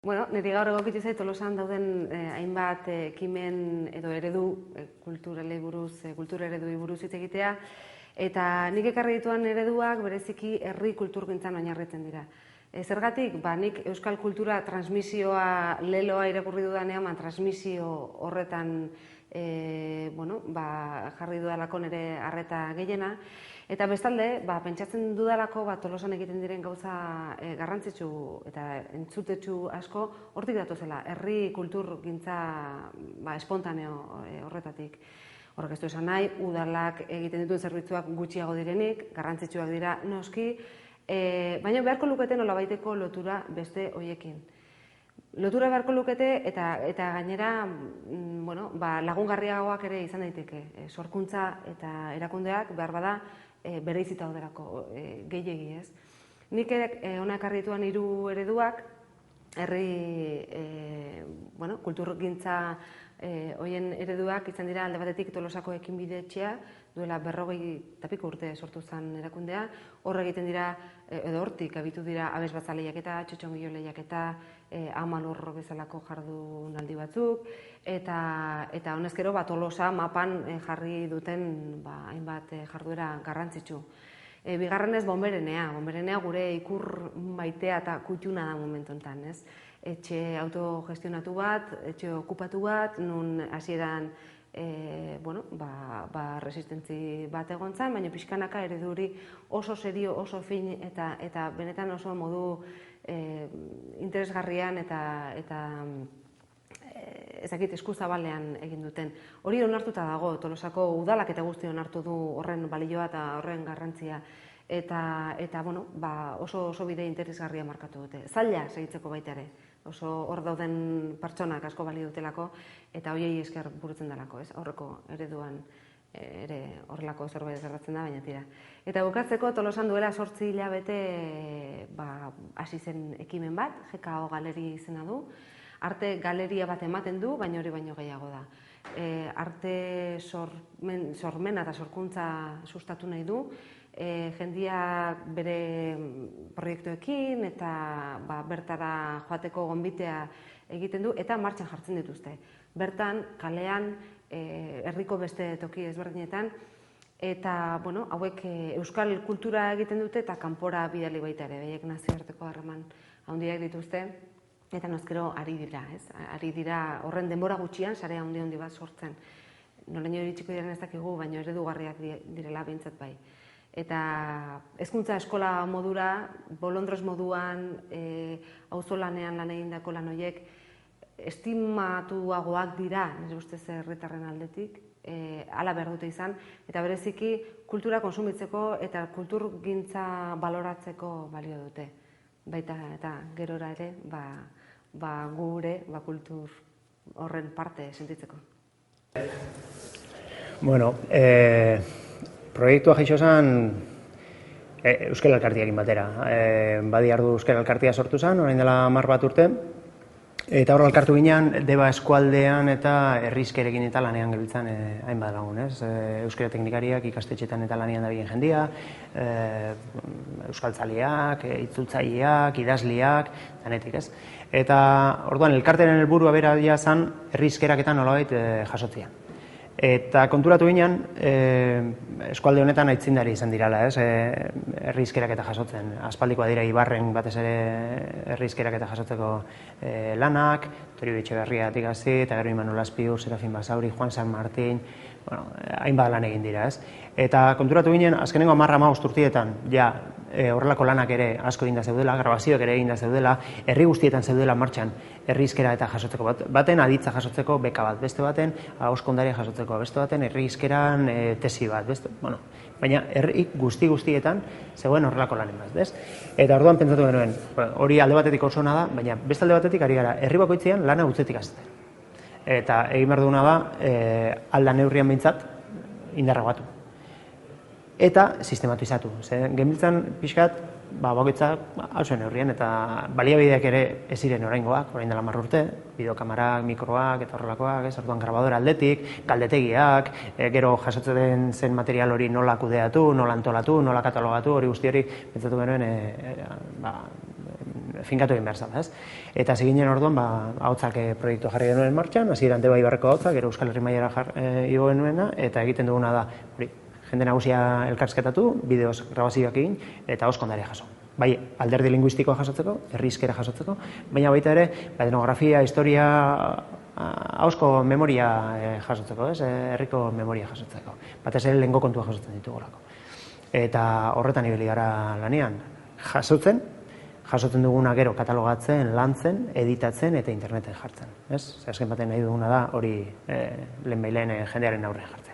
Niri gaur egokitu zait Tolosan dauden hainbat ekimen edo eredu kultur ereduei buruz hitz egitea, eta nik ekarri dituan ereduak bereziki herri kulturgintzan oinarritzen dira. Zergatik, nik euskal kultura transmisioa leloa irakurri dudanean, transmisio horretan jarri dudalako nire arreta gehiena, eta bestalde, pentsatzen dudalako Tolosan egiten diren gauza garrantzitsu eta entzutetsu asko hortik datozela, herri kulturgintza espontaneo horretatik. Horrek ez du esan nahi, udalak egiten dituen zerbitzuak gutxiago direnik, garrantzitsuak dira noski, baina beharko lukete nolabaiteko lotura beste hoiekin. Lotura beharko lukete eta gainera lagungarriagoak ere izan daiteke. Sorkuntza eta erakundeak behar bada bereizita daudelako gehiegi, ez. Nik hona ekarri dituan 3 ereduak, herri kulturgintza hoien ereduak izan dira alde batetik Tolosako ekinbide etxea, duela 40 urte sortu zen erakundea, hor egiten dira, edo hortik abitu dira abesbatza lehiaketa, txotxongilo lehiaketa, Amalur bezalako jardunaldi batzuk, eta honezkero Tolosa mapan jarri duten hainbat jarduera garrantzitsu. Bigarrenez Bonberenea gure ikur maitea eta kutxuna da momentu enten, ez? Etxe autogestionatu bat, etxe okupatu bat, nun hasieran resistentzi bat egon zen, baina pixkanaka ereduri oso serio, oso fin eta benetan oso modu interesgarrian eta ezakit eskuzabalean egin duten. Hori onartuta dago, Tolosako udalak eta guzti onartu du horren balioa eta horren garrantzia. Eta oso bide interesgarria markatu dute. Zaila segitzeko baita ere. Oso hor dauden pertsonak asko balio dutelako eta horiei esker burutzen delako, ez? Horreko ereduan ere horrelako zerbait gertatzen da, baina tira. Eta bukatzeko Tolosan duela 8 hilabete hasi zen ekimen bat, GKO Galeria izena du. Arte galeria bat ematen du, baina hori baino gehiago da. Arte sormena eta sorkuntza sustatu nahi du, jendia bere proiektuekin eta bertara joateko gonbitea egiten du eta martxan jartzen dituzte. Bertan, kalean, herriko beste toki ezberdinetan, eta hauek euskal kultura egiten dute eta kanpora bidali baita ere, behiek nazioarteko harreman handiak dituzte, eta nozkero ari dira, ez? Ari dira horren denbora gutxian, sare handi bat sortzen. Noraino iritsiko diren ez dakigu, baina eredugarriak direla behintzat bai. Eta hezkuntza eskola modura, bolondres moduan, auzolanean lan egindako lan horiek, estimatuagoak dira, nire ustez herritarren aldetik, hala behar dute izan, eta bereziki kultura konsumitzeko eta kulturgintza baloratzeko balio dute. Baita eta gerora ere, gure kultur horren parte sentitzeko. Proiektua jaixo zen Euskal Elkartiarekin batera. Badi ardu Euskal Elkartia sortu zen, orain dela 10 bat urte. Eta hor elkartu ginean, Deba eskualdean eta herrizkerekin eta lanean gabiltzan hainbat lagun, ez? Euskara teknikariak, ikastetxetan eta lanean dabilen jendia, euskaltzaleak, itzultzaileak, idazleak, danetik, ez? Eta orduan elkartearen helburua bera zen herrizkerak eta nolabait jasotzea. Eta konturatu ginean, eskualde honetan aitzindari izan dirala, ez? Herrizkerak eta jasotzen. Aspaldikoa dira Ibarren batez ere herrizkerak eta jasotzeko lanak, Torio Etxeberriatik hasi, eta gero Imanol Azpiur, Serafin Basauri, Juan San Martín, hainbat lan egin dira, ez? Eta konturatu ginen, azkenengo 10-15 urtietan, horrelako lanak ere asko eginda zeudela, grabazioak ere eginda zeudela, herri guztietan zeudela martxan herrizkera eta jasotzeko. Baten aditza jasotzeko beka bat, beste baten ahoskondaria jasotzeko, beste baten herrizkeran tesi bat, baina herri guztietan zegoen horrelako lanen bat, ez? Eta orduan pentsatu genuen, hori alde batetik oso ona da, baina beste alde batetik ari gara, herri bakoitzean lana utzetik hasten. Eta egin behar duguna da, alda neurrian behintzat, indarra batu. Eta sistematizatu. Genbiltzan pixkat, bakoitzak hausen neurrian, eta baliabideak ere ez ziren oraingoak, orain dela 10 urte, bideokamarak, mikroak eta horrelakoak, orduan grabadora aldetik, galdetegiak, gero jasotzen zen material hori nola kudeatu, nola antolatu, nola katalogatu, hori guzti hori, pentsatu genuen finkatu egin behar zala, ez? Eta ziginen orduan, ahotsak proiektu jarri genuen martxan, hasieran Deba Ibarreko ahotsak, gero Euskal Herri mailara igo genuena, eta egiten duguna da, jende nagusia elkarrizketatu, bideoz grabazioak egin, eta oskondarea jaso. Bai, alderdi linguistikoa jasotzeko, herrizkera jasotzeko, baina baita ere, etnografia, historia, ahozko memoria jasotzeko, ez? Herriko memoria jasotzeko. Batez ere lehengo kontua jasotzen ditugolako. Eta horretan ibili gara lanean, jasotzen duguna gero katalogatzen, lantzen, editatzen eta interneten jartzen. Azken batean nahi duguna da hori lehenbailen jendearen aurrean jartzen.